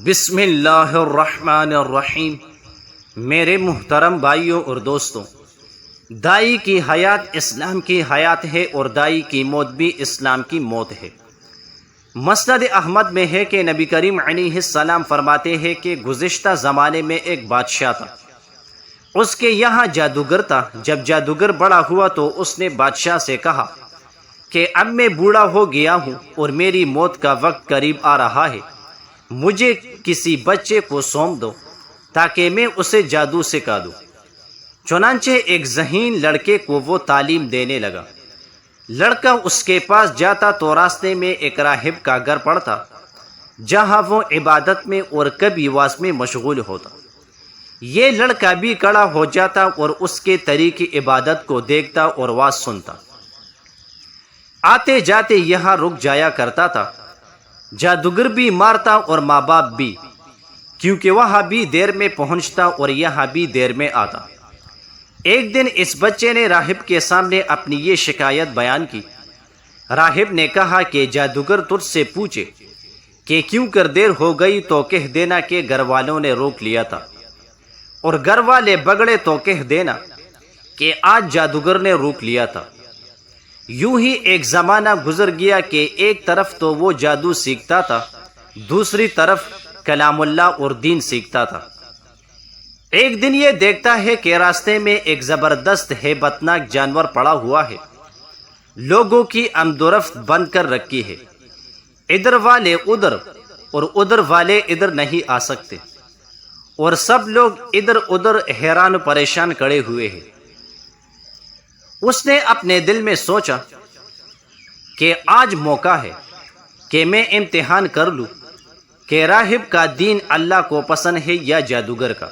بسم اللہ الرحمن الرحیم۔ میرے محترم بھائیوں اور دوستوں، دائی کی حیات اسلام کی حیات ہے اور دائی کی موت بھی اسلام کی موت ہے۔ مسند احمد میں ہے کہ نبی کریم علیہ السلام فرماتے ہیں کہ گزشتہ زمانے میں ایک بادشاہ تھا، اس کے یہاں جادوگر تھا۔ جب جادوگر بڑا ہوا تو اس نے بادشاہ سے کہا کہ اب میں بوڑھا ہو گیا ہوں اور میری موت کا وقت قریب آ رہا ہے، مجھے کسی بچے کو سونپ دو تاکہ میں اسے جادو سکھا دوں۔ چنانچہ ایک ذہین لڑکے کو وہ تعلیم دینے لگا۔ لڑکا اس کے پاس جاتا تو راستے میں ایک راہب کا گھر پڑتا، جہاں وہ عبادت میں اور کبھی واز میں مشغول ہوتا۔ یہ لڑکا بھی کھڑا ہو جاتا اور اس کے طریق عبادت کو دیکھتا اور واز سنتا۔ آتے جاتے یہاں رک جایا کرتا تھا۔ جادوگر بھی مارتا اور ماں باپ بھی، کیونکہ وہاں بھی دیر میں پہنچتا اور یہاں بھی دیر میں آتا۔ ایک دن اس بچے نے راہب کے سامنے اپنی یہ شکایت بیان کی۔ راہب نے کہا کہ جادوگر تجھ سے پوچھے کہ کیوں کر دیر ہو گئی تو کہہ دینا کہ گھر والوں نے روک لیا تھا، اور گھر والے بگڑے تو کہہ دینا کہ آج جادوگر نے روک لیا تھا۔ یوں ہی ایک زمانہ گزر گیا کہ ایک طرف تو وہ جادو سیکھتا تھا، دوسری طرف کلام اللہ اور دین سیکھتا تھا۔ ایک دن یہ دیکھتا ہے کہ راستے میں ایک زبردست ہیبت ناک جانور پڑا ہوا ہے، لوگوں کی آمد و رفت بند کر رکھی ہے۔ ادھر والے ادھر اور ادھر والے ادھر نہیں آ سکتے، اور سب لوگ ادھر ادھر حیران پریشان کھڑے ہوئے ہیں۔ اس نے اپنے دل میں سوچا کہ آج موقع ہے کہ میں امتحان کر لوں کہ راہب کا دین اللہ کو پسند ہے یا جادوگر کا۔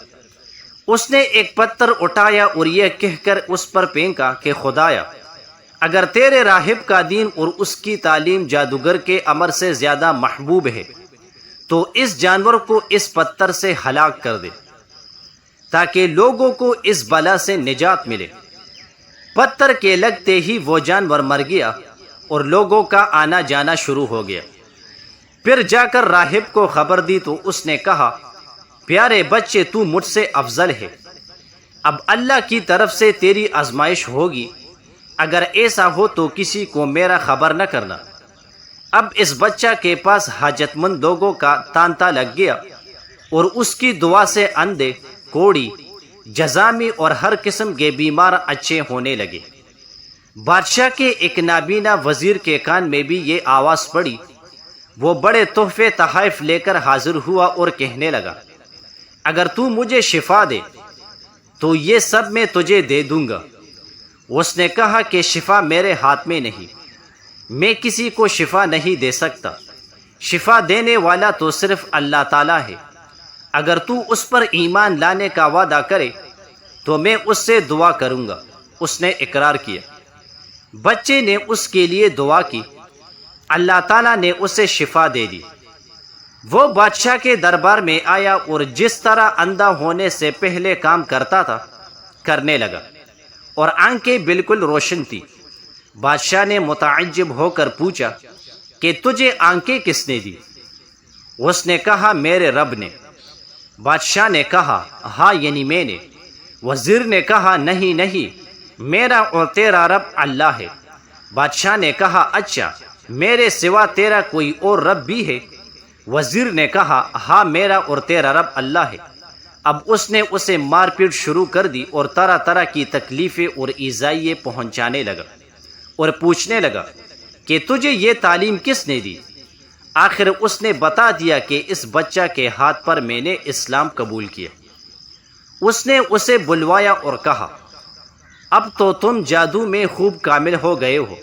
اس نے ایک پتھر اٹھایا اور یہ کہہ کر اس پر پھینکا کہ خدایا، اگر تیرے راہب کا دین اور اس کی تعلیم جادوگر کے امر سے زیادہ محبوب ہے تو اس جانور کو اس پتھر سے ہلاک کر دے تاکہ لوگوں کو اس بلا سے نجات ملے۔ پتھر کے لگتے ہی وہ جانور مر گیا اور لوگوں کا آنا جانا شروع ہو گیا۔ پھر جا کر راہب کو خبر دی تو اس نے کہا، پیارے بچے، تو مجھ سے افضل ہے، اب اللہ کی طرف سے تیری آزمائش ہوگی، اگر ایسا ہو تو کسی کو میرا خبر نہ کرنا۔ اب اس بچہ کے پاس حاجت مند لوگوں کا تانتا لگ گیا اور اس کی دعا سے اندھے، کوڑی، جزامی اور ہر قسم کے بیمار اچھے ہونے لگے۔ بادشاہ کے ایک نابینا وزیر کے کان میں بھی یہ آواز پڑی۔ وہ بڑے تحفے تحائف لے کر حاضر ہوا اور کہنے لگا، اگر تو مجھے شفا دے تو یہ سب میں تجھے دے دوں گا۔ اس نے کہا کہ شفا میرے ہاتھ میں نہیں، میں کسی کو شفا نہیں دے سکتا، شفا دینے والا تو صرف اللہ تعالیٰ ہے۔ اگر تو اس پر ایمان لانے کا وعدہ کرے تو میں اس سے دعا کروں گا۔ اس نے اقرار کیا۔ بچے نے اس کے لیے دعا کی، اللہ تعالیٰ نے اسے شفا دے دی۔ وہ بادشاہ کے دربار میں آیا اور جس طرح اندھا ہونے سے پہلے کام کرتا تھا کرنے لگا اور آنکھیں بالکل روشن تھی۔ بادشاہ نے متعجب ہو کر پوچھا کہ تجھے آنکھیں کس نے دی؟ اس نے کہا، میرے رب نے۔ بادشاہ نے کہا، ہاں یعنی میں نے۔ وزیر نے کہا، نہیں نہیں، میرا اور تیرا رب اللہ ہے۔ بادشاہ نے کہا، اچھا، میرے سوا تیرا کوئی اور رب بھی ہے؟ وزیر نے کہا، ہاں، میرا اور تیرا رب اللہ ہے۔ اب اس نے اسے مار پیٹ شروع کر دی اور طرح طرح کی تکلیفیں اور ایذائیں پہنچانے لگا اور پوچھنے لگا کہ تجھے یہ تعلیم کس نے دی؟ آخر اس نے بتا دیا کہ اس بچہ کے ہاتھ پر میں نے اسلام قبول کیا۔ اس نے اسے بلوایا اور کہا، اب تو تم جادو میں خوب کامل ہو گئے ہو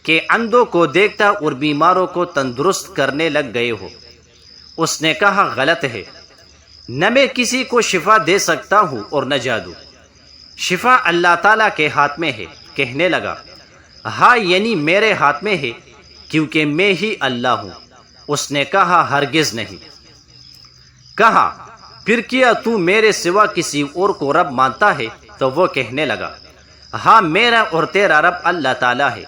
کہ اندھوں کو دیکھتا اور بیماروں کو تندرست کرنے لگ گئے ہو۔ اس نے کہا، غلط ہے، نہ میں کسی کو شفا دے سکتا ہوں اور نہ جادو، شفا اللہ تعالیٰ کے ہاتھ میں ہے۔ کہنے لگا، ہاں یعنی میرے ہاتھ میں ہے، کیونکہ میں ہی اللہ ہوں۔ اس نے کہا، ہرگز نہیں۔ کہا، پھر کیا تو میرے سوا کسی اور کو رب مانتا ہے؟ تو وہ کہنے لگا، ہاں، میرا اور تیرا رب اللہ تعالیٰ ہے۔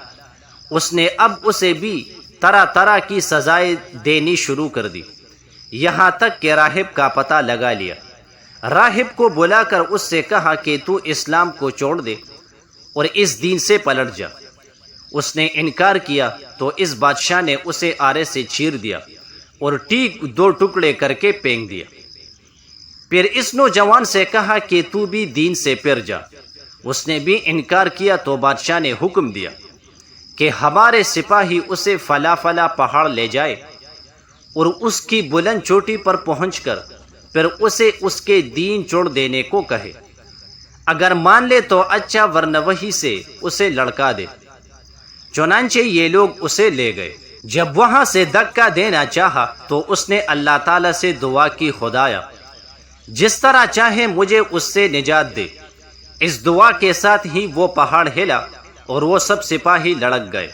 اس نے اب اسے بھی طرح طرح کی سزائیں دینی شروع کر دی۔ یہاں تک کہ راہب کا پتہ لگا لیا۔ راہب کو بلا کر اس سے کہا کہ تو اسلام کو چھوڑ دے اور اس دین سے پلٹ جا۔ اس نے انکار کیا تو اس بادشاہ نے اسے آرے سے چیر دیا اور ٹیک 2 ٹکڑے کر کے پھینک دیا۔ پھر اس نوجوان سے کہا کہ تو بھی دین سے پھر جا۔ اس نے بھی انکار کیا تو بادشاہ نے حکم دیا کہ ہمارے سپاہی اسے فلاں فلاں پہاڑ لے جائے اور اس کی بلند چوٹی پر پہنچ کر پھر اسے اس کے دین چھوڑ دینے کو کہے۔ اگر مان لے تو اچھا، ورنہ وہی سے اسے لڑکا دے۔ چنانچہ یہ لوگ اسے لے گئے۔ جب وہاں سے دھکا دینا چاہا تو اس نے اللہ تعالیٰ سے دعا کی، خدایا جس طرح چاہے مجھے اس سے نجات دے۔ اس دعا کے ساتھ ہی وہ پہاڑ ہلا اور وہ سب سپاہی لڑک گئے،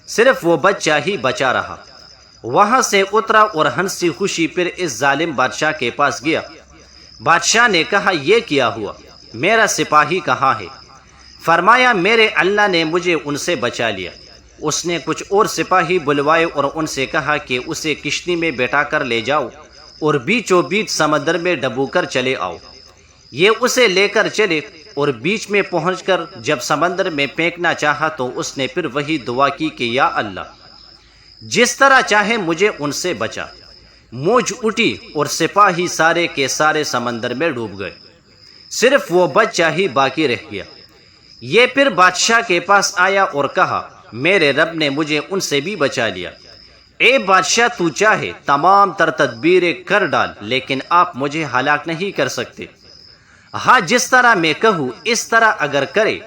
صرف وہ بچہ ہی بچا رہا۔ وہاں سے اترا اور ہنسی خوشی پھر اس ظالم بادشاہ کے پاس گیا۔ بادشاہ نے کہا، یہ کیا ہوا؟ میرا سپاہی کہاں ہے؟ فرمایا، میرے اللہ نے مجھے ان سے بچا لیا۔ اس نے کچھ اور سپاہی بلوائے اور ان سے کہا کہ اسے کشتی میں بیٹھا کر لے جاؤ اور بیچوں بیچ سمندر میں ڈبو کر چلے آؤ۔ یہ اسے لے کر چلے اور بیچ میں پہنچ کر جب سمندر میں پھینکنا چاہا تو اس نے پھر وہی دعا کی کہ یا اللہ جس طرح چاہے مجھے ان سے بچا۔ موج اٹھی اور سپاہی سارے کے سارے سمندر میں ڈوب گئے، صرف وہ بچہ ہی باقی رہ گیا۔ یہ پھر بادشاہ کے پاس آیا اور کہا، میرے رب نے مجھے ان سے بھی بچا لیا۔ اے بادشاہ، تو چاہے تمام تر تدبیریں کر ڈال لیکن آپ مجھے ہلاک نہیں کر سکتے۔ ہاں، جس طرح میں کہوں اس طرح اگر کرے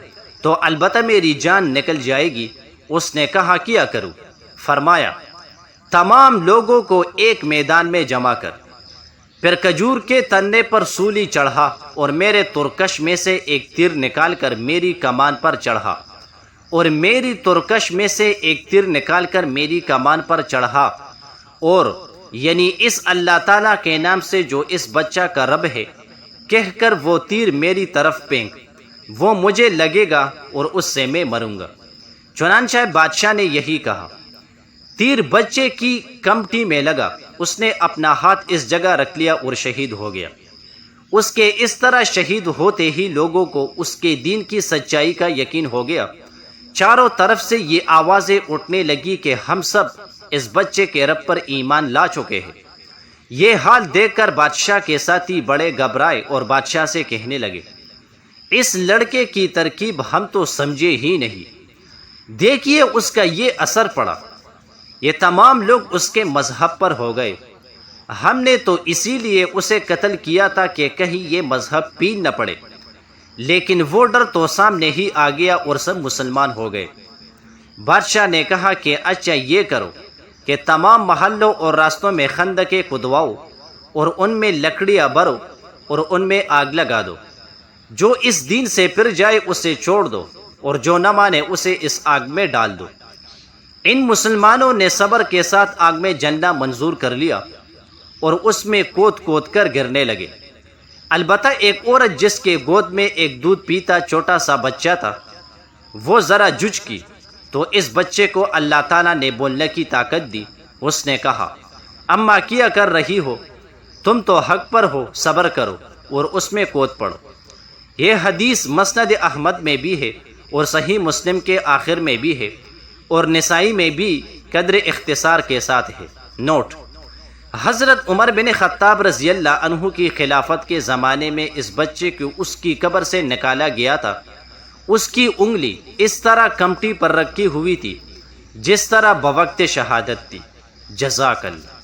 تو البتہ میری جان نکل جائے گی۔ اس نے کہا، کیا کروں؟ فرمایا، تمام لوگوں کو ایک میدان میں جمع کر، پھر کھجور کے تنے پر سولی چڑھا اور میرے ترکش میں سے ایک تیر نکال کر میری کمان پر چڑھا، اور میری ترکش میں سے ایک تیر نکال کر میری کمان پر چڑھا، اور یعنی اس اللہ تعالیٰ کے نام سے جو اس بچہ کا رب ہے کہہ کر وہ تیر میری طرف پھینک، وہ مجھے لگے گا اور اس سے میں مروں گا۔ چنانچہ بادشاہ نے یہی کہا۔ تیر بچے کی کمٹی میں لگا، اس نے اپنا ہاتھ اس جگہ رکھ لیا اور شہید ہو گیا۔ اس کے اس طرح شہید ہوتے ہی لوگوں کو اس کے دین کی سچائی کا یقین ہو گیا۔ چاروں طرف سے یہ آوازیں اٹھنے لگی کہ ہم سب اس بچے کے رب پر ایمان لا چکے ہیں۔ یہ حال دیکھ کر بادشاہ کے ساتھی بڑے گھبرائے اور بادشاہ سے کہنے لگے، اس لڑکے کی ترکیب ہم تو سمجھے ہی نہیں، دیکھیے اس کا یہ اثر پڑا، یہ تمام لوگ اس کے مذہب پر ہو گئے۔ ہم نے تو اسی لیے اسے قتل کیا تھا کہ کہیں یہ مذہب پین نہ پڑے، لیکن وہ ڈر تو سامنے ہی آ گیا اور سب مسلمان ہو گئے۔ بادشاہ نے کہا کہ اچھا، یہ کرو کہ تمام محلوں اور راستوں میں خندقیں کھدواؤ اور ان میں لکڑیاں بھرو اور ان میں آگ لگا دو۔ جو اس دین سے پھر جائے اسے چھوڑ دو اور جو نہ مانے اسے اس آگ میں ڈال دو۔ ان مسلمانوں نے صبر کے ساتھ آگ میں جننا منظور کر لیا اور اس میں کود کود کر گرنے لگے۔ البتہ ایک عورت جس کے گود میں ایک دودھ پیتا چھوٹا سا بچہ تھا، وہ ذرا جھج کی تو اس بچے کو اللہ تعالیٰ نے بولنے کی طاقت دی۔ اس نے کہا، اماں کیا کر رہی ہو؟ تم تو حق پر ہو، صبر کرو اور اس میں کود پڑو۔ یہ حدیث مسند احمد میں بھی ہے اور صحیح مسلم کے آخر میں بھی ہے اور نسائی میں بھی قدر اختصار کے ساتھ ہے۔ نوٹ: حضرت عمر بن خطاب رضی اللہ عنہ کی خلافت کے زمانے میں اس بچے کو اس کی قبر سے نکالا گیا تھا۔ اس کی انگلی اس طرح کمٹی پر رکھی ہوئی تھی جس طرح بوقت شہادت تھی۔ جزاک اللہ۔